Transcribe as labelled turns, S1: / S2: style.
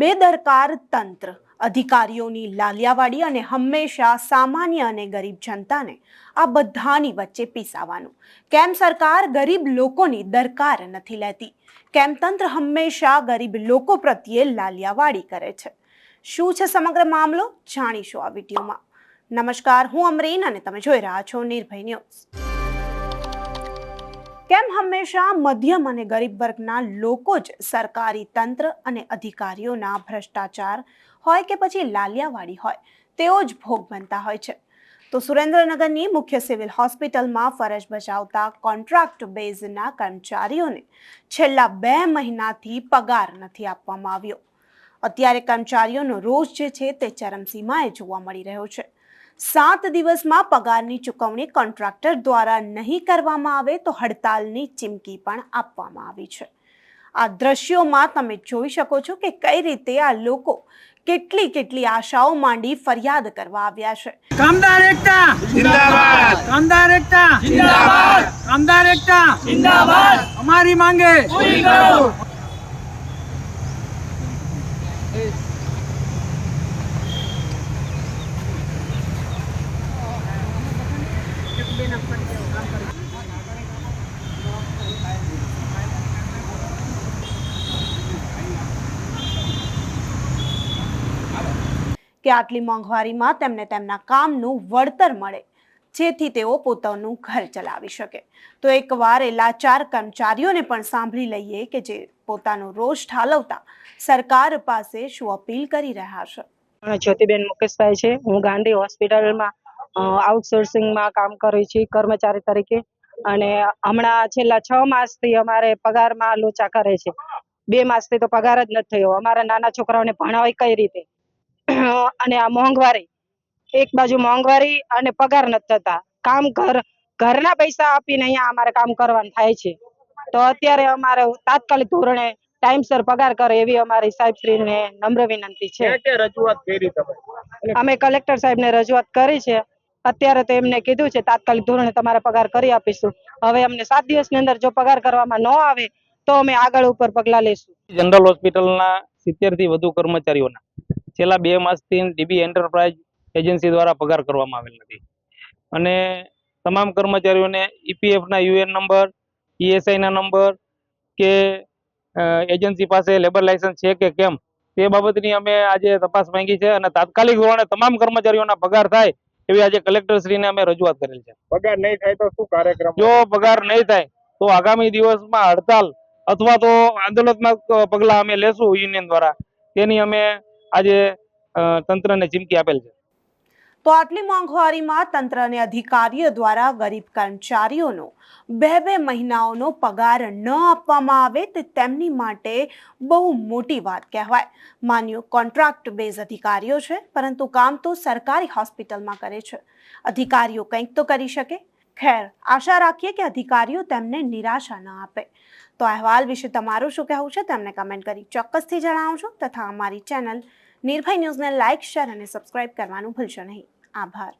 S1: બેદરકાર તંત્ર, અધિકારીઓની લાલિયાવાડી અને હંમેશા સામાન્ય અને ગરીબ જનતાને આ બધાની વચ્ચે પીસાવાનું. કેમ સરકાર ગરીબ લોકોની દરકાર નથી લેતી? કેમ તંત્ર હંમેશા ગરીબ લોકો પ્રત્યે લાલિયાવાડી કરે છે? શું છે સમગ્ર મામલો? જાણીશું આ વિડીયોમાં. નમસ્કાર, હું અમરીન અને તમે જોઈ રહ્યા છો નિર્ભય ન્યૂઝ. કેમ હંમેશા મધ્યમ અને ગરીબ વર્ગના લોકો જ સરકારી તંત્ર અને અધિકારીઓના ભ્રષ્ટાચાર હોય કે પછી લાલિયાવાડી હોય તેઓ જ ભોગ બનતા હોય છે? તો સુરેન્દ્રનગરની મુખ્ય સિવિલ હોસ્પિટલમાં ફરજ બજાવતા કોન્ટ્રાક્ટ બેઝના કર્મચારીઓને છેલ્લા 2 મહિનાથી પગાર નથી આપવામાં આવ્યો. અત્યારે કર્મચારીઓનો રોષ જે છે તે ચરમસીમાએ જોવા મળી રહ્યો છે. 7 દિવસમાં પગારની ચૂકવણી કોન્ટ્રાક્ટર દ્વારા નહીં કરવામાં આવે તો હડતાલની ચીમકી પણ આપવામાં આવી છે. આ દ્રશ્યોમાં તમે જોઈ શકો છો કે કઈ રીતે આ લોકો કેટલી આશાઓ માંડી ફરિયાદ કરવા આવ્યા છે.
S2: કામદાર એકતા જિંદાબાદ, કામદાર એકતા જિંદાબાદ, કામદાર એકતા જિંદાબાદ, અમારી માંગે પૂરી કરો.
S1: કે આટલી મોંઘવારીમાં તેમને તેમના કામનું વળતર મળે જેથી તેઓ પોતાનું ઘર ચલાવી શકે. તો એકવાર એ લાચાર કર્મચારીઓને પણ સાંભળી લઈએ કે જે પોતાનો રોષ ઠાલવતા સરકાર પાસે શું અપીલ કરી રહ્યા છે.
S3: જ્યોતિબેન મુકેશભાઈ છે. હું ગાંધી હોસ્પિટલમાં આઉટસોર્સિંગમાં કામ કરું છું કર્મચારી તરીકે, અને હમણાં છેલ્લા 6 માસથી અમારે પગારમાં લોચા કરે છે. 2 માસથી તો પગાર જ નથી થયો. અમારા નાના છોકરાઓને ભણાવાય કઈ રીતે? અને આ મોંઘવારી, એક બાજુ મોંઘવારી અને પગાર નથી થતા. કામ ઘરના પૈસા આપીને અહીંયા અમારે કામ કરવાનું થાય છે. તો અત્યારે અમારે તાત્કાલિક ધોરણે ટાઈમસર પગાર કરે એવી અમારી સાહેબશ્રીને નમ્ર વિનંતી છે.
S2: રજૂઆત કરી તમે?
S3: અમે કલેક્ટર સાહેબને રજૂઆત કરી છે. અત્યારે તો એમને કીધું છે તાત્કાલિક ધોરણે તમારે પગાર કરી આપીશું. હવે અમને 7 દિવસની અંદર જો પગાર કરવામાં ન આવે તો અમે આગળ ઉપર પગલાં લઈશું.
S4: જનરલ હોસ્પિટલના 70 થી વધુ કર્મચારીઓના છેલ્લા 2 માસથી ડીબી એન્ટરપ્રાઇઝ એજન્સી દ્વારા પગાર કરવામાં આવેલ નથી, અને તમામ કર્મચારીઓને ઈપીએફના યુએન નંબર, ઈએસઆઈના નંબર કે એજન્સી પાસે લેબર લાયસન્સ છે કે કેમ તે બાબતની અમે આજે તપાસ માંગી છે, અને તાત્કાલિક ધોરણે તમામ કર્મચારીઓના પગાર થાય એવી આજે કલેક્ટરશ્રીને અમે રજૂઆત કરેલ છે.
S2: પગાર નહીં થાય તો શું કાર્યક્રમ?
S4: જો પગાર નહીં થાય તો આગામી દિવસમાં હડતાલ અથવા તો આંદોલનાત્મક પગલા અમે લેશું યુનિયન દ્વારા. તેની અમે આજે તંત્રને ચીમકી આપેલ છે.
S1: તો આટલી મોંઘવારીમાં તંત્ર અને અધિકારીઓ દ્વારા ગરીબ કર્મચારીઓનો 2 મહિનાઓનો પગાર ન આપવામાં આવે તે તેમની માટે બહુ મોટી વાત કહેવાય. માન્યો કોન્ટ્રાક્ટ બેઝ અધિકારીઓ છે, પરંતુ કામ તો સરકારી હોસ્પિટલમાં કરે છે. અધિકારીઓ કંઈક તો કરી શકે. ખેર, આશા રાખીએ કે અધિકારીઓ તેમને નિરાશા ન આપે. તો અહેવાલ વિશે તમારું શું કહેવું છે તેમને કમેન્ટ કરી ચોક્કસથી જણાવજો, તથા અમારી ચેનલ નિર્ભય ન્યૂઝને લાઇક, શેર અને સબસ્ક્રાઇબ કરવાનું ભૂલશો નહીં. આભાર.